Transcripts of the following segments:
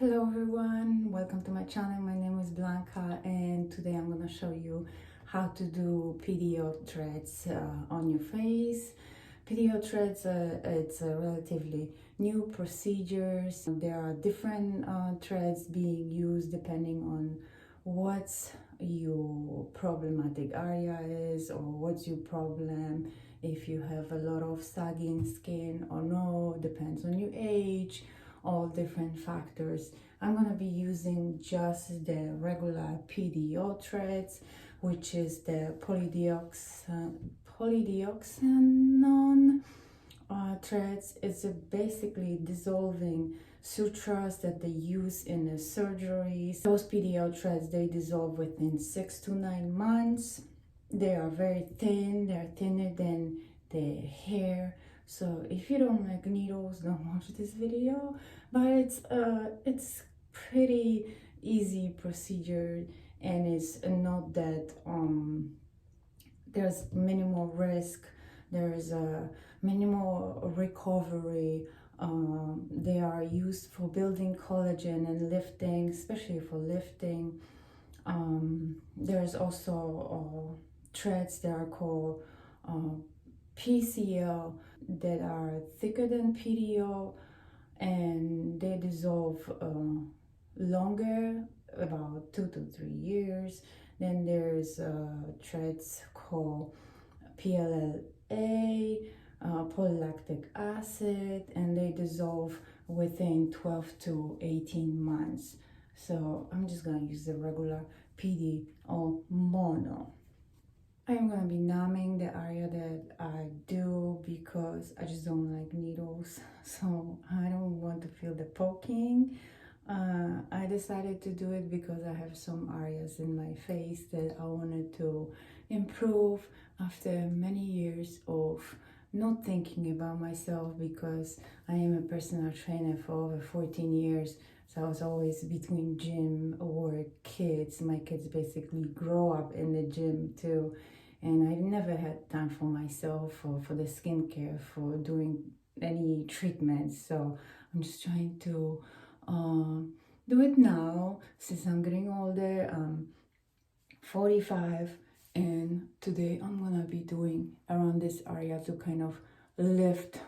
Hello everyone, welcome to my channel. My name is Blanca and today I'm going to show you how to do PDO threads on your face. PDO threads, it's a relatively new procedures. There are different threads being used depending on what your problematic area is or what's your problem, if you have a lot of sagging skin or no, depends on your age, all different factors. I'm going to be using just the regular PDO threads, which is the polydioxanone threads. It's basically dissolving sutures that they use in the surgeries. Those PDO threads, they dissolve within 6 to 9 months. They are very thin, they're thinner than the hair. So if you don't like needles, don't watch this video. But it's pretty easy procedure, and it's not that there's minimal risk. There's a minimal recovery. They are used for building collagen and lifting, especially for lifting. There's also threads that are called PCL that are thicker than PDO, and they dissolve longer, about 2 to 3 years. Then there's threads called PLLA, polylactic acid, and they dissolve within 12 to 18 months. So I'm just gonna use the regular PDO mono. I'm gonna be numbing the area that I do because I just don't like needles, so I don't want to feel the poking. I decided to do it because I have some areas in my face that I wanted to improve after many years of not thinking about myself, because I am a personal trainer for over 14 years. So I was always between gym or kids. My kids basically grow up in the gym too. And I've never had time for myself or for the skincare, for doing any treatments. So I'm just trying to do it now since I'm getting older. I'm 45, and today I'm gonna be doing around this area to kind of lift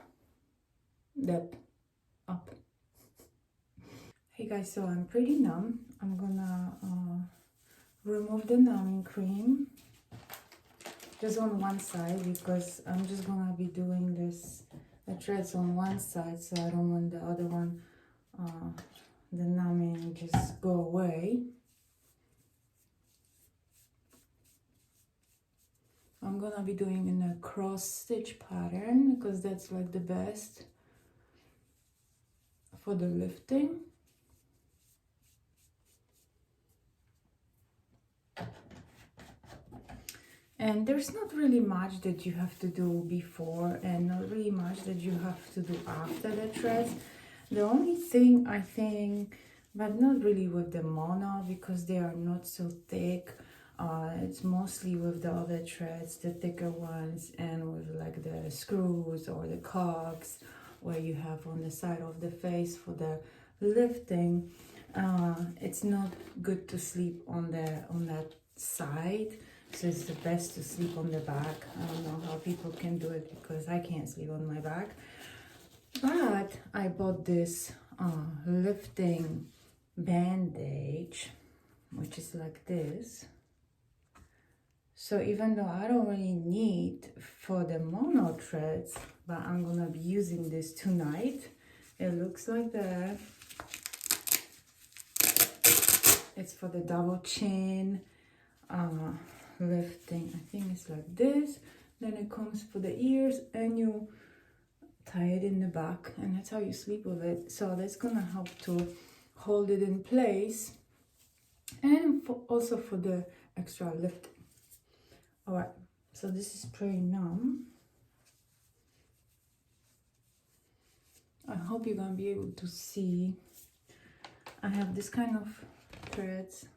that up. Hey guys, so I'm pretty numb. I'm gonna remove the numbing cream just on one side, because I'm just gonna be doing this, the threads on one side, so I don't want the other one, the numbing just go away. I'm gonna be doing in a cross stitch pattern because that's like the best for the lifting. And there's not really much that you have to do before, and not really much that you have to do after the threads. The only thing I think, but not really with the mono because they are not so thick, it's mostly with the other threads, the thicker ones, and with like the screws or the cogs where you have on the side of the face for the lifting. It's not good to sleep on that side. So it's the best to sleep on the back. I don't know how people can do it because I can't sleep on my back. But I bought this lifting bandage, which is like this. So even though I don't really need for the mono threads, but I'm gonna be using this tonight. It looks like that. It's for the double chin lifting. I think it's like this. Then it comes for the ears, and you tie it in the back, and that's how you sleep with it. So that's gonna help to hold it in place, and also for the extra lifting. All right, so this is pretty numb. I hope you're gonna be able to see. I have this kind of threads.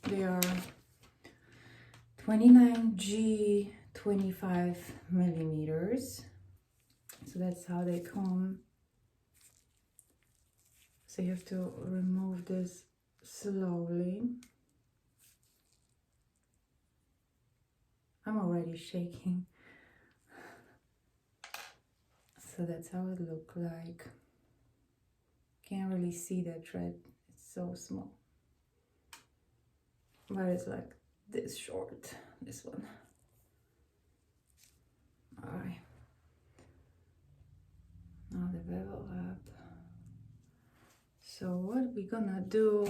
They are 29G 25 millimeters. So that's how they come. So you have to remove this slowly. I'm already shaking. So that's how it looks like. Can't really see that thread, it's so small. But it's like this short, this one. Alright. Now the bevel up. So what we're gonna do,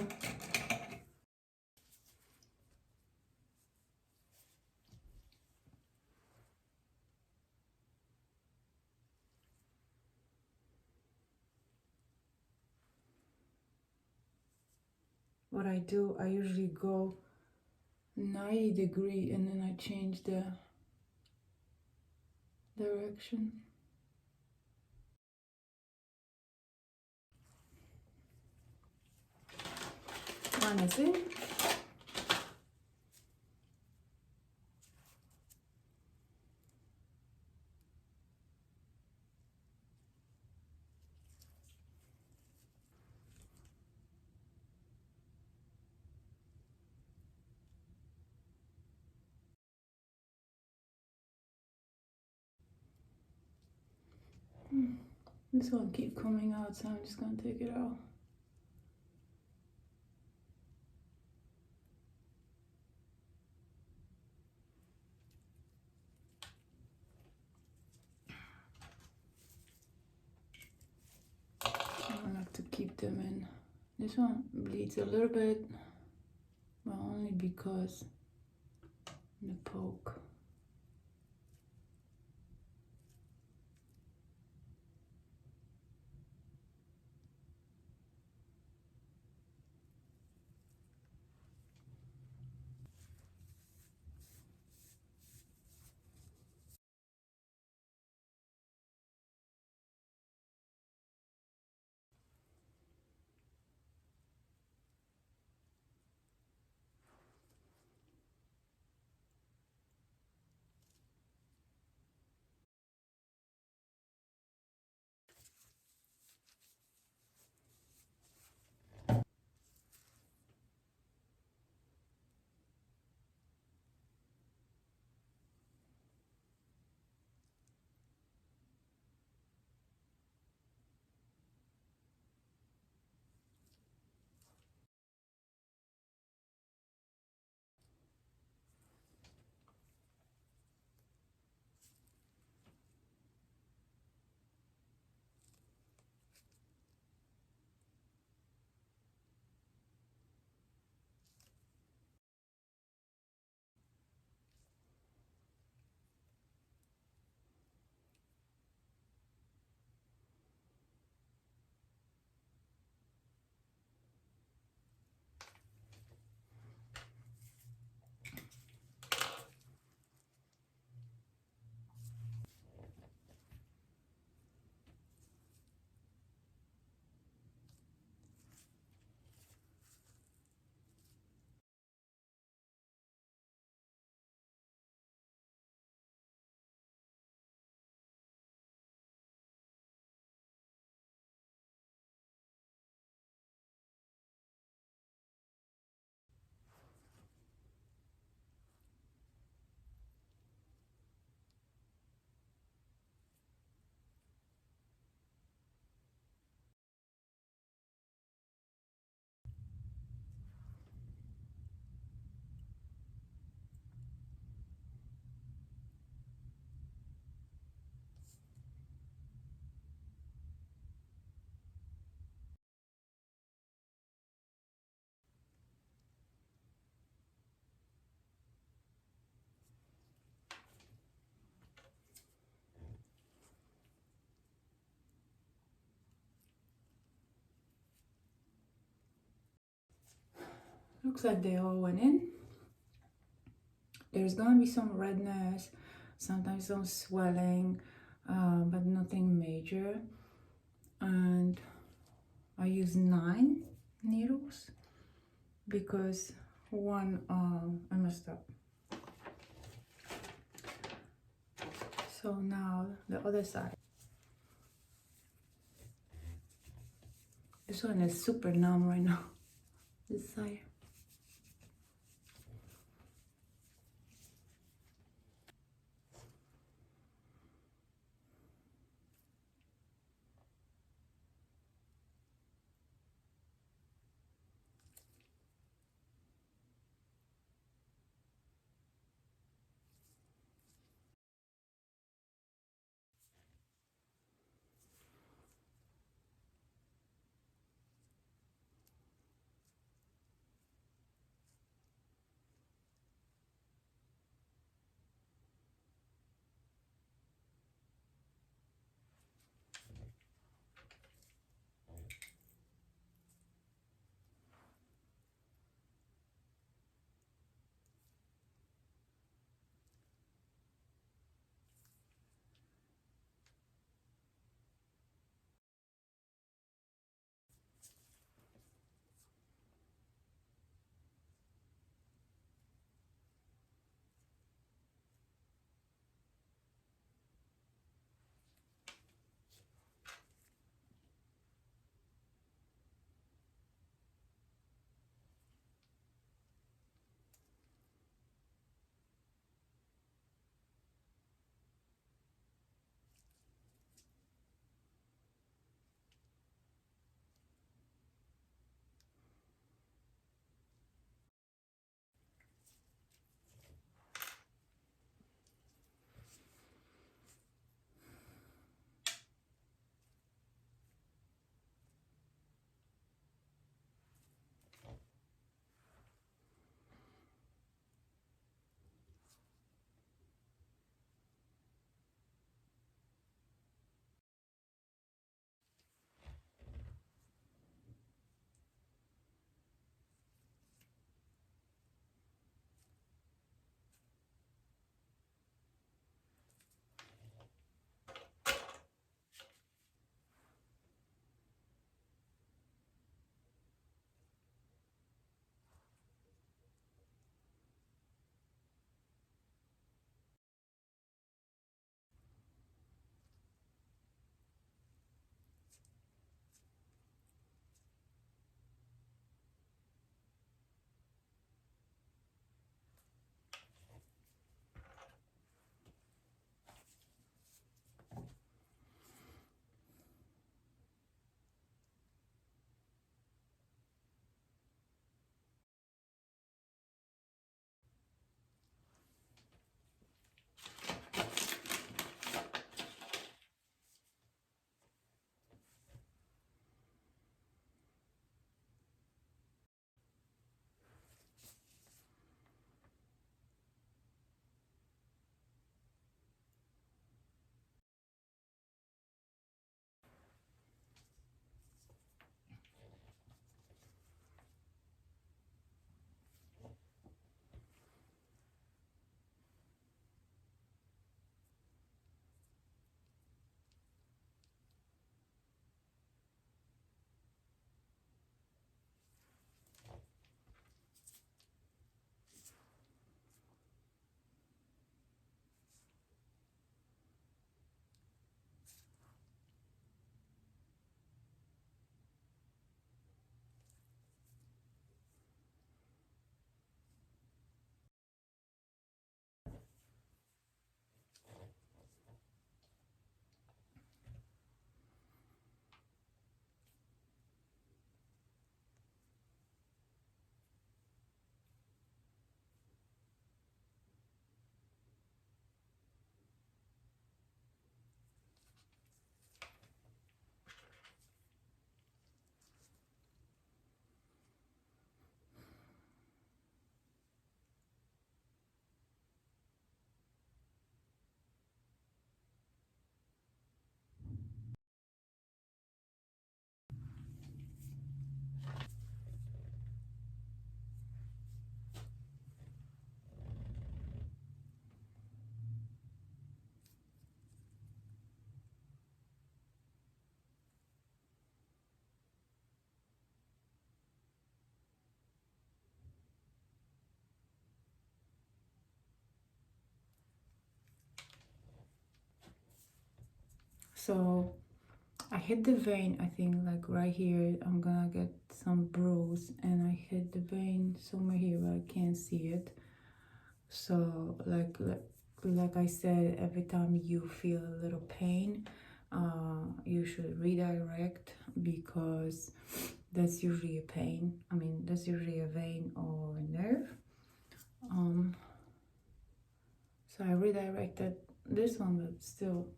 I usually go 90 degree and then I change the direction. Honestly, this one keep coming out, so I'm just gonna take it out. I like to keep them in. This one bleeds a little bit, but only because the poke. Looks like they all went in. There's gonna be some redness, sometimes some swelling, but nothing major. And I use 9 needles because one I messed up. So now the other side. This one is super numb right now. This side. So I hit the vein, I think, like right here. I'm gonna get some bruise, and I hit the vein somewhere here where I can't see it. So like I said, every time you feel a little pain, you should redirect, because that's usually a pain. I mean, that's usually a vein or a nerve. So I redirected this one, but still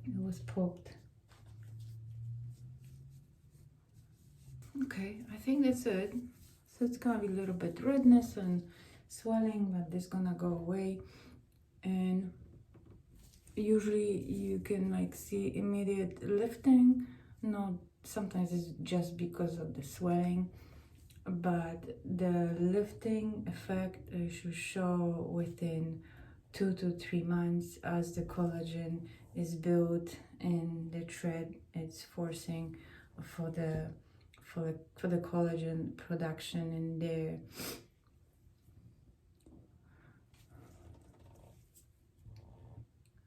it was poked. Okay, I think that's it. So it's gonna be a little bit redness and swelling, but this gonna go away. And usually you can like see immediate lifting. Not sometimes it's just because of the swelling, but the lifting effect should show within 2 to 3 months, as the collagen is built in the thread. It's forcing for the collagen production in there.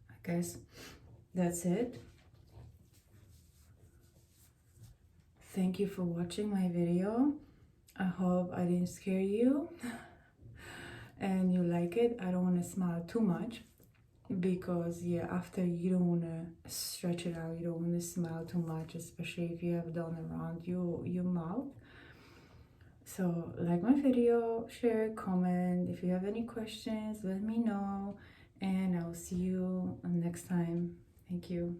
I guess that's it. Thank you for watching my video. I hope I didn't scare you and you like it. I don't want to smile too much, because yeah, after you don't want to stretch it out, you don't want to smile too much, especially if you have done around your mouth. So like my video, share, comment. If you have any questions, let me know, and I'll see you next time. Thank you.